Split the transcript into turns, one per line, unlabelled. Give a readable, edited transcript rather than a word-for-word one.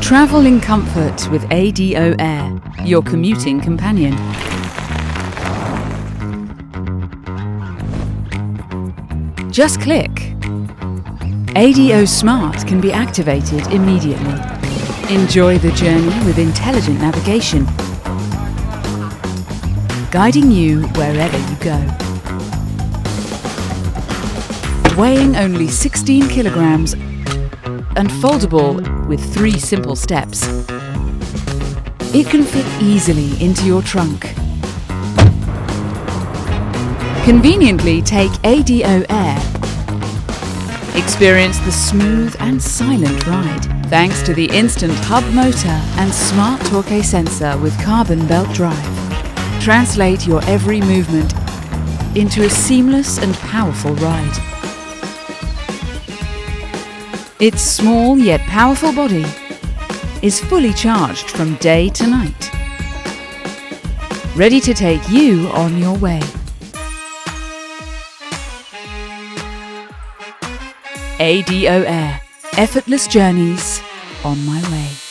Travel in comfort with ADO Air, your commuting companion. Just click. ADO Smart can be activated immediately. Enjoy the journey with intelligent navigation, guiding you wherever you go. Weighing only 16 kilograms and foldable with 3 simple steps. It can fit easily into your trunk. Conveniently take ADO Air. Experience the smooth and silent ride thanks to the instant hub motor and smart torque sensor with carbon belt drive. Translate your every movement into a seamless and powerful ride. Its small yet powerful body is fully charged from day to night, ready to take you on your way. ADO Air, effortless journeys on my way.